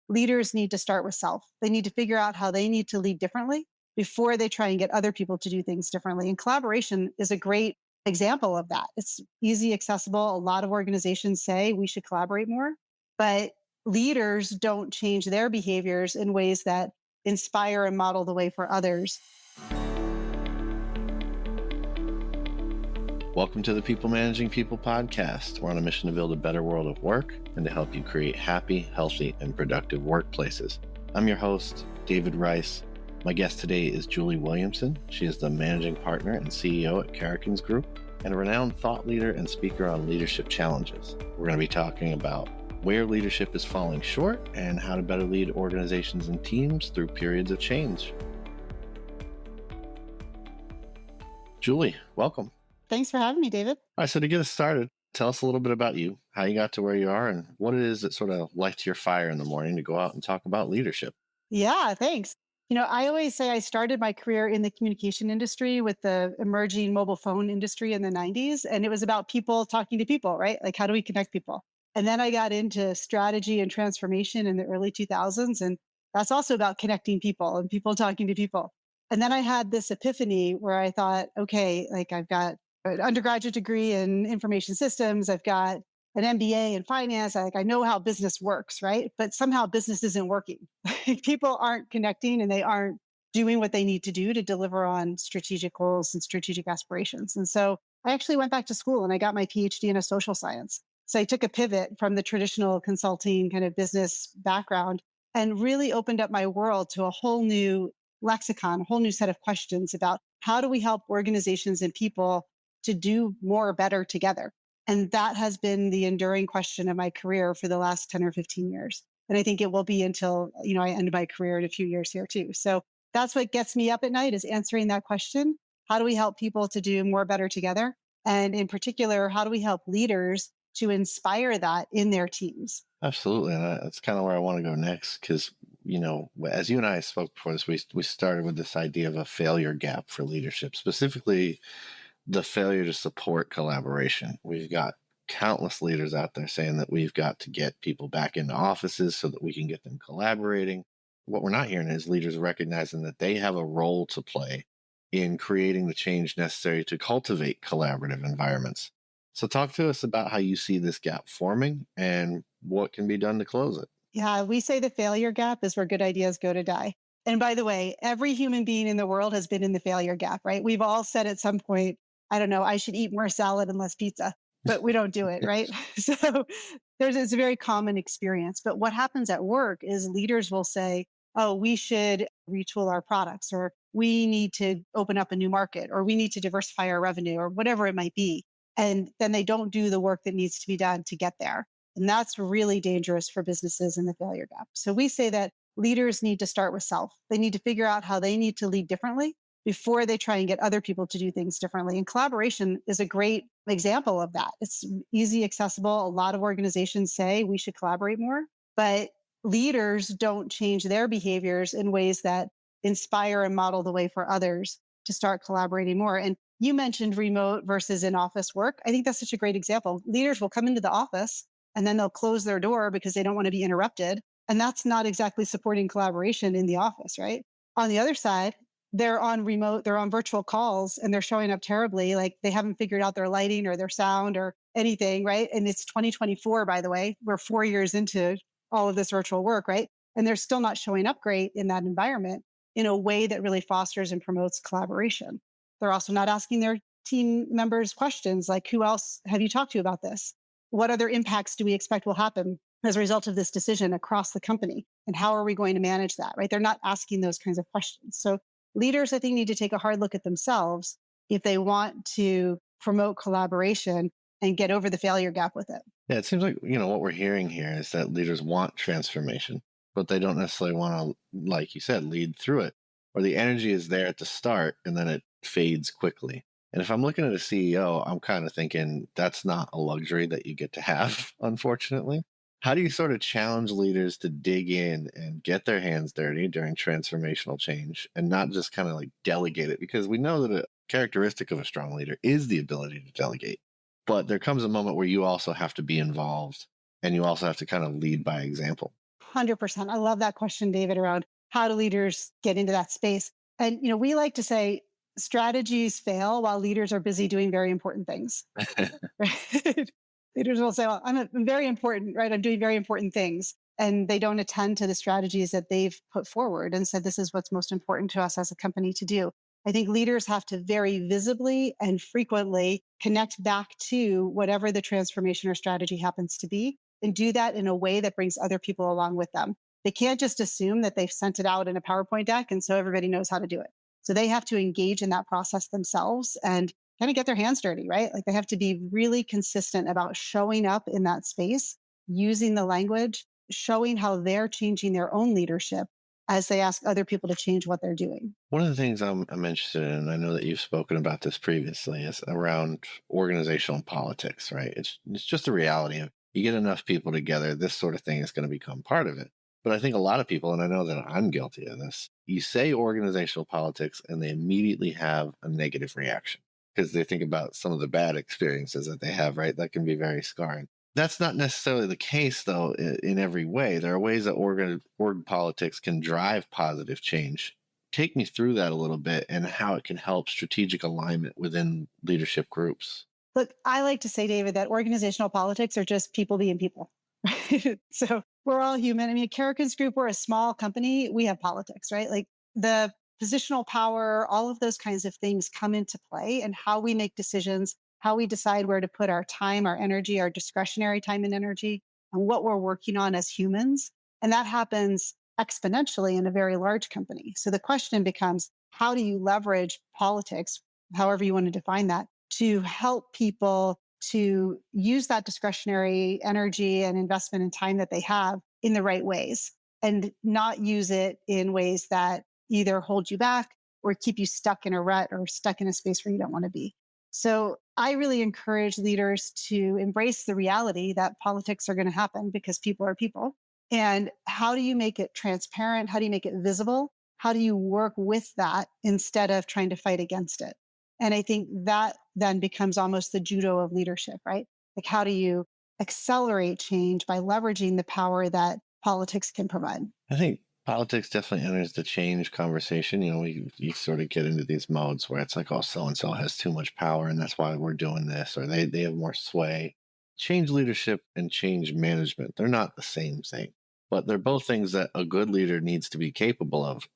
leaders need to start with self. They need to figure out how they need to lead differently before they try and get other people to do things differently. And collaboration is a great example of that. It's easy, accessible. A lot of organizations say we should collaborate more, but leaders don't change their behaviors in ways that inspire and model the way for others. Welcome to the People Managing People podcast. We're on a mission to build a better world of work and to help you create happy, healthy, and productive workplaces. I'm your host, David Rice. My guest today is Julie Williamson. She is the managing partner and CEO at Karrikins Group and a renowned thought leader and speaker on leadership challenges. We're going to be talking about where leadership is falling short and how to better lead organizations and teams through periods of change. Julie, welcome. Thanks for having me, David. All right, so to get us started, tell us a little bit about you, how you got to where you are, and what it is that sort of lights your fire in the morning to go out and talk about leadership. Yeah, thanks. I always say I started my career in the communication industry with the emerging mobile phone industry in the 90s. And it was about people talking to people, right? Like, how do we connect people? And then I got into strategy and transformation in the early 2000s. And that's also about connecting people and people talking to people. And then I had this epiphany where I thought, okay, like I've got an undergraduate degree in information systems. I've got an MBA in finance. I know how business works, right? But somehow business isn't working. People aren't connecting and they aren't doing what they need to do to deliver on strategic goals and strategic aspirations. And so I actually went back to school and I got my PhD in a social science. So I took a pivot from the traditional consulting kind of business background and really opened up my world to a whole new lexicon, a whole new set of questions about how do we help organizations and people to do more better together. And that has been the enduring question of my career for the last 10 or 15 years. And I think it will be until, I end my career in a few years here too. So that's what gets me up at night is answering that question. How do we help people to do more better together? And in particular, how do we help leaders to inspire that in their teams? Absolutely. And that's kind of where I want to go next because, as you and I spoke before this, we started with this idea of a failure gap for leadership, specifically the failure to support collaboration. We've got countless leaders out there saying that we've got to get people back into offices so that we can get them collaborating. What we're not hearing is leaders recognizing that they have a role to play in creating the change necessary to cultivate collaborative environments. So talk to us about how you see this gap forming and what can be done to close it. Yeah, we say the failure gap is where good ideas go to die. And by the way, every human being in the world has been in the failure gap, right? We've all said at some point, I don't know, I should eat more salad and less pizza, but we don't do it, right? So it's a very common experience. But what happens at work is leaders will say, oh, we should retool our products, or we need to open up a new market, or we need to diversify our revenue, or whatever it might be. And then they don't do the work that needs to be done to get there. And that's really dangerous for businesses in the failure gap. So we say that leaders need to start with self. They need to figure out how they need to lead differently before they try and get other people to do things differently. And collaboration is a great example of that. It's easy, accessible. A lot of organizations say we should collaborate more, but leaders don't change their behaviors in ways that inspire and model the way for others to start collaborating more. And you mentioned remote versus in-office work. I think that's such a great example. Leaders will come into the office and then they'll close their door because they don't want to be interrupted. And that's not exactly supporting collaboration in the office, right? On the other side, they're on remote, they're on virtual calls and they're showing up terribly. Like they haven't figured out their lighting or their sound or anything, right? And it's 2024, by the way. We're 4 years into all of this virtual work, right? And they're still not showing up great in that environment in a way that really fosters and promotes collaboration. They're also not asking their team members questions like, who else have you talked to about this? What other impacts do we expect will happen as a result of this decision across the company? And how are we going to manage that, right? They're not asking those kinds of questions. So leaders, I think, need to take a hard look at themselves if they want to promote collaboration and get over the failure gap with it. Yeah, it seems like, what we're hearing here is that leaders want transformation, but they don't necessarily want to, like you said, lead through it. Or the energy is there at the start and then it fades quickly. And if I'm looking at a CEO, I'm kind of thinking that's not a luxury that you get to have, unfortunately. How do you sort of challenge leaders to dig in and get their hands dirty during transformational change and not just kind of like delegate it? Because we know that a characteristic of a strong leader is the ability to delegate. But there comes a moment where you also have to be involved and you also have to kind of lead by example. 100%. I love that question, David, around how do leaders get into that space? And, we like to say strategies fail while leaders are busy doing very important things. Right? Leaders will say, well, I'm very important, right? I'm doing very important things. And they don't attend to the strategies that they've put forward and said, this is what's most important to us as a company to do. I think leaders have to very visibly and frequently connect back to whatever the transformation or strategy happens to be and do that in a way that brings other people along with them. They can't just assume that they've sent it out in a PowerPoint deck and so everybody knows how to do it. So they have to engage in that process themselves and kind of get their hands dirty, right? Like they have to be really consistent about showing up in that space, using the language, showing how they're changing their own leadership as they ask other people to change what they're doing. One of the things I'm interested in, and I know that you've spoken about this previously, is around organizational politics, right? It's just a reality of you get enough people together, this sort of thing is going to become part of it. But I think a lot of people, and I know that I'm guilty of this, you say organizational politics and they immediately have a negative reaction because they think about some of the bad experiences that they have, right? That can be very scarring. That's not necessarily the case, though, in every way. There are ways that org politics can drive positive change. Take me through that a little bit and how it can help strategic alignment within leadership groups. Look, I like to say, David, that organizational politics are just people being people. Right? So we're all human. I mean, Karrikins Group, we're a small company. We have politics, right? Like the positional power, all of those kinds of things come into play and how we make decisions, how we decide where to put our time, our energy, our discretionary time and energy, and what we're working on as humans. And that happens exponentially in a very large company. So the question becomes, how do you leverage politics, however you want to define that, to help people to use that discretionary energy and investment and time that they have in the right ways and not use it in ways that either hold you back or keep you stuck in a rut or stuck in a space where you don't want to be. So I really encourage leaders to embrace the reality that politics are going to happen because people are people. And how do you make it transparent? How do you make it visible? How do you work with that instead of trying to fight against it? And I think that then becomes almost the judo of leadership, right? Like, how do you accelerate change by leveraging the power that politics can provide? I think politics definitely enters the change conversation. You sort of get into these modes where it's like, oh, so and so has too much power, and that's why we're doing this, or they have more sway. Change leadership and change management, they're not the same thing, but they're both things that a good leader needs to be capable of.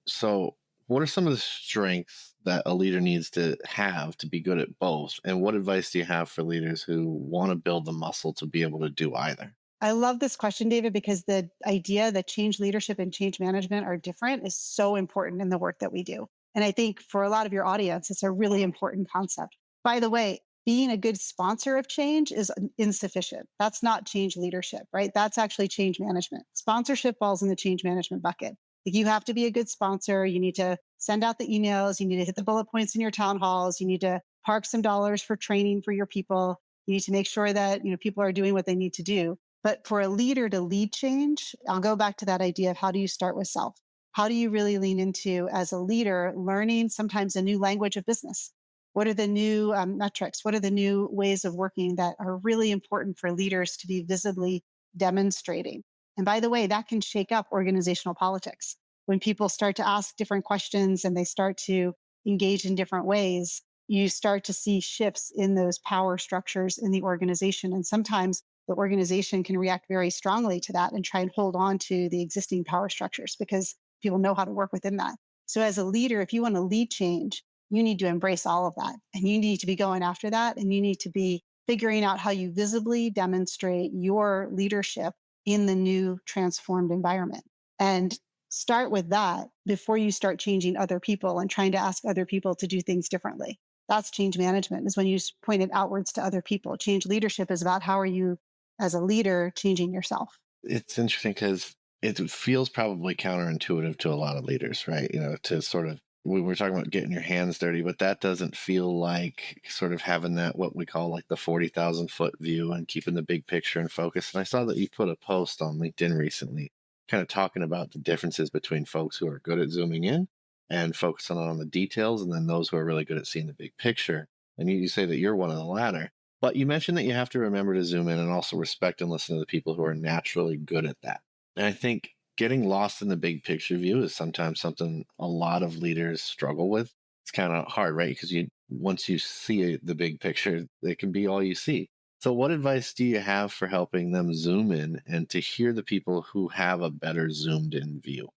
So, what are some of the strengths that a leader needs to have to be good at both? And what advice do you have for leaders who want to build the muscle to be able to do either? I love this question, David, because the idea that change leadership and change management are different is so important in the work that we do. And I think for a lot of your audience, it's a really important concept. By the way, being a good sponsor of change is insufficient. That's not change leadership, right? That's actually change management. Sponsorship falls in the change management bucket. Like you have to be a good sponsor. You need to send out the emails. You need to hit the bullet points in your town halls. You need to park some dollars for training for your people. You need to make sure that people are doing what they need to do. But for a leader to lead change, I'll go back to that idea of how do you start with self? How do you really lean into, as a leader, learning sometimes a new language of business? What are the new metrics? What are the new ways of working that are really important for leaders to be visibly demonstrating? And by the way, that can shake up organizational politics. When people start to ask different questions and they start to engage in different ways, you start to see shifts in those power structures in the organization. And sometimes the organization can react very strongly to that and try and hold on to the existing power structures because people know how to work within that. So as a leader, if you want to lead change, you need to embrace all of that and you need to be going after that. And you need to be figuring out how you visibly demonstrate your leadership in the new transformed environment. And start with that before you start changing other people and trying to ask other people to do things differently. That's change management, is when you point it outwards to other people. Change leadership is about how are you as a leader changing yourself. It's interesting because it feels probably counterintuitive to a lot of leaders, right? To sort of, we were talking about getting your hands dirty, but that doesn't feel like sort of having that, what we call like the 40,000 foot view and keeping the big picture in focus. And I saw that you put a post on LinkedIn recently, kind of talking about the differences between folks who are good at zooming in and focusing on the details, and then those who are really good at seeing the big picture. And you say that you're one of the latter. But you mentioned that you have to remember to zoom in and also respect and listen to the people who are naturally good at that. And I think getting lost in the big picture view is sometimes something a lot of leaders struggle with. It's kind of hard, right? Because you once you see the big picture, it can be all you see. So, what advice do you have for helping them zoom in and to hear the people who have a better zoomed in view?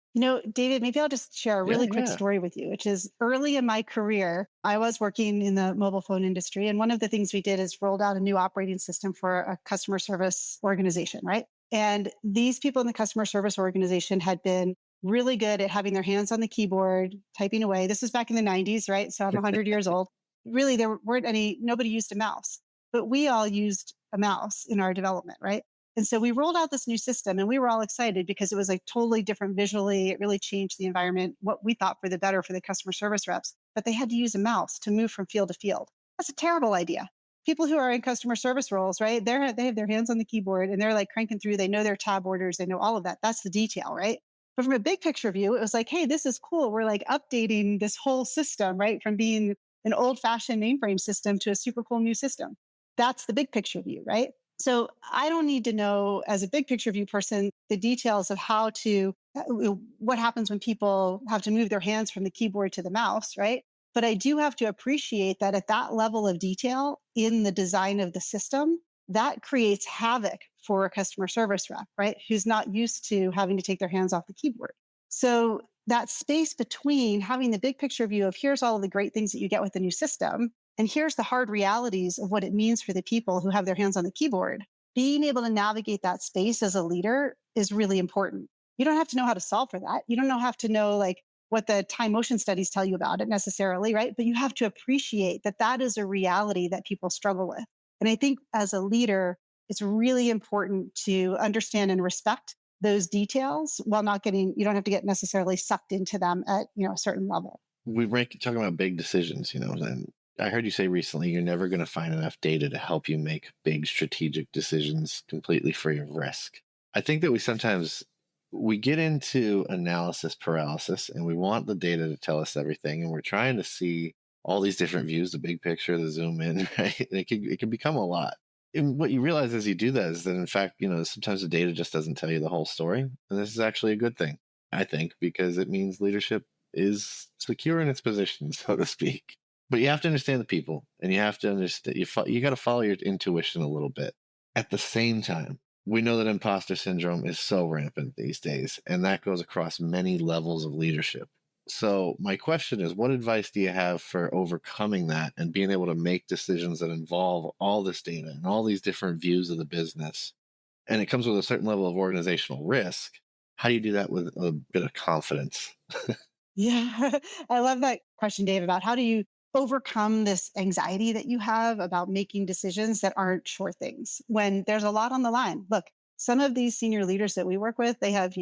David, maybe I'll just share a Yeah, really quick yeah. story with you, which is early in my career, I was working in the mobile phone industry. And one of the things we did is rolled out a new operating system for a customer service organization, right? And these people in the customer service organization had been really good at having their hands on the keyboard, typing away. This was back in the 90s, right? So I'm 100 years old. Really, there weren't nobody used a mouse, but we all used a mouse in our development, right? And so we rolled out this new system and we were all excited because it was like totally different visually. It really changed the environment, what we thought for the better for the customer service reps. But they had to use a mouse to move from field to field. That's a terrible idea. People who are in customer service roles, right? They have their hands on the keyboard and they're like cranking through. They know their tab orders, they know all of that. That's the detail, right? But from a big picture view, it was like, hey, this is cool. We're like updating this whole system, right? From being an old fashioned mainframe system to a super cool new system. That's the big picture view, right? So I don't need to know as a big picture view person the details of what happens when people have to move their hands from the keyboard to the mouse, right? But I do have to appreciate that at that level of detail in the design of the system, that creates havoc for a customer service rep, right? Who's not used to having to take their hands off the keyboard. So that space between having the big picture view of here's all of the great things that you get with the new system and here's the hard realities of what it means for the people who have their hands on the keyboard. Being able to navigate that space as a leader is really important. You don't have to know how to solve for that. You don't have to know like what the time motion studies tell you about it necessarily, right? But you have to appreciate that that is a reality that people struggle with. And I think as a leader, it's really important to understand and respect those details while not getting, you don't have to get necessarily sucked into them at, a certain level. Talking about big decisions, and I heard you say recently you're never going to find enough data to help you make big strategic decisions completely free of risk. I think that we get into analysis paralysis and we want the data to tell us everything, and we're trying to see all these different views, the big picture, the zoom in, right? And it can become a lot. And what you realize as you do that is that in fact, sometimes the data just doesn't tell you the whole story. And this is actually a good thing, I think, because it means leadership is secure in its position, so to speak. But you have to understand the people, and you have to understand you got to follow your intuition a little bit. At the same time, we know that imposter syndrome is so rampant these days, and that goes across many levels of leadership. So my question is, what advice do you have for overcoming that and being able to make decisions that involve all this data and all these different views of the business? And it comes with a certain level of organizational risk. How do you do that with a bit of confidence? Yeah, I love that question, Dave, about how do you overcome this anxiety that you have about making decisions that aren't sure things when there's a lot on the line. Look, some of these senior leaders that we work with, they have,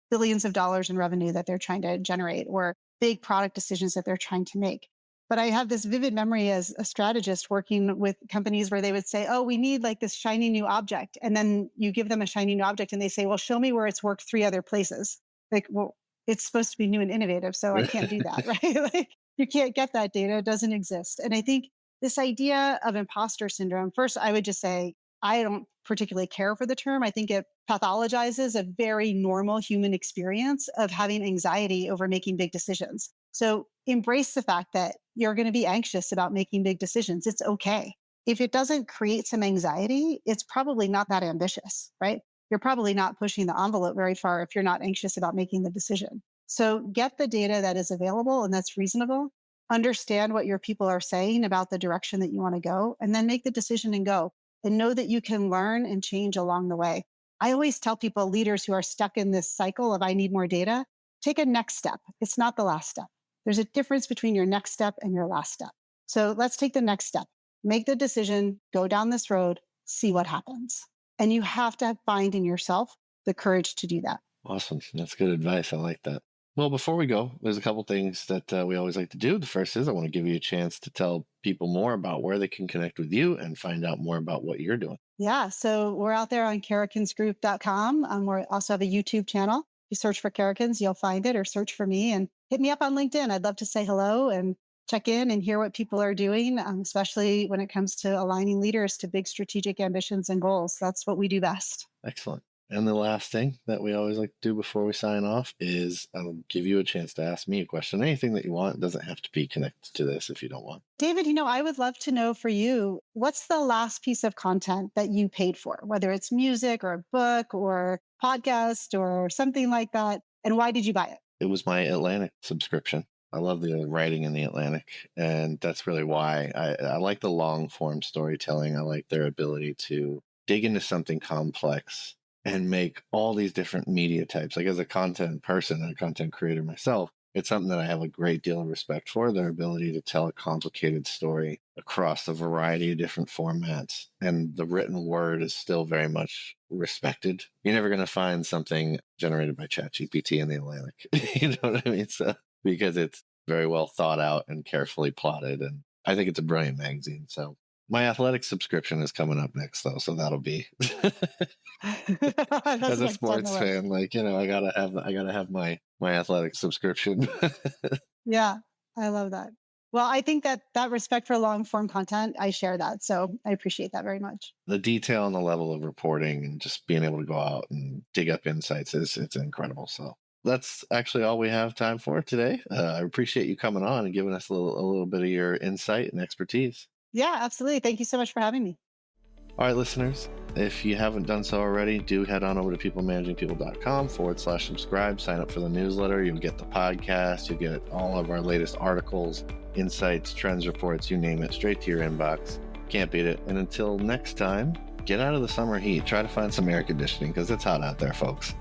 billions of dollars in revenue that they're trying to generate or big product decisions that they're trying to make. But I have this vivid memory as a strategist working with companies where they would say, oh, we need like this shiny new object. And then you give them a shiny new object and they say, well, show me where it's worked three other places. Like, well, it's supposed to be new and innovative. So I can't do that, right? Like you can't get that data. It doesn't exist. And I think this idea of imposter syndrome, first, I would just say, I don't particularly care for the term. I think it pathologizes a very normal human experience of having anxiety over making big decisions. So embrace the fact that you're going to be anxious about making big decisions. It's okay. If it doesn't create some anxiety, it's probably not that ambitious, right? You're probably not pushing the envelope very far if you're not anxious about making the decision. So get the data that is available and that's reasonable. Understand what your people are saying about the direction that you want to go, and then make the decision and go. And know that you can learn and change along the way. I always tell people, leaders who are stuck in this cycle of I need more data, take a next step. It's not the last step. There's a difference between your next step and your last step. So let's take the next step. Make the decision, go down this road, see what happens. And you have to find in yourself the courage to do that. Awesome. That's good advice. I like that. Well, before we go, there's a couple things that we always like to do. The first is I want to give you a chance to tell people more about where they can connect with you and find out more about what you're doing. Yeah. So we're out there on Karrikinsgroup.com. We also have a YouTube channel. If you search for Karrikins, you'll find it, or search for me and hit me up on LinkedIn. I'd love to say hello and check in and hear what people are doing, especially when it comes to aligning leaders to big strategic ambitions and goals. That's what we do best. Excellent. And the last thing that we always like to do before we sign off is I'll give you a chance to ask me a question. Anything that you want. It doesn't have to be connected to this if you don't want. David, I would love to know for you, what's the last piece of content that you paid for, whether it's music or a book or podcast or something like that? And why did you buy it? It was my Atlantic subscription. I love the writing in the Atlantic. And that's really why I like the long form storytelling. I like their ability to dig into something complex and make all these different media types. Like as a content person and a content creator myself, it's something that I have a great deal of respect for, their ability to tell a complicated story across a variety of different formats. And the written word is still very much respected. You're never going to find something generated by ChatGPT in the Atlantic. You know what I mean? So, because it's very well thought out and carefully plotted. And I think it's a brilliant magazine. So my athletic subscription is coming up next, though, so that'll be as a sports fan, like I gotta have my athletic subscription. Yeah, I love that. Well, I think that respect for long form content, I share that, so I appreciate that very much. The detail and the level of reporting and just being able to go out and dig up insights it's incredible. So that's actually all we have time for today. I appreciate you coming on and giving us a little bit of your insight and expertise. Yeah, absolutely. Thank you so much for having me. All right, listeners, if you haven't done so already, do head on over to peoplemanagingpeople.com/subscribe. Sign up for the newsletter. You'll get the podcast. You'll get all of our latest articles, insights, trends reports, you name it, straight to your inbox. Can't beat it. And until next time, get out of the summer heat. Try to find some air conditioning because it's hot out there, folks.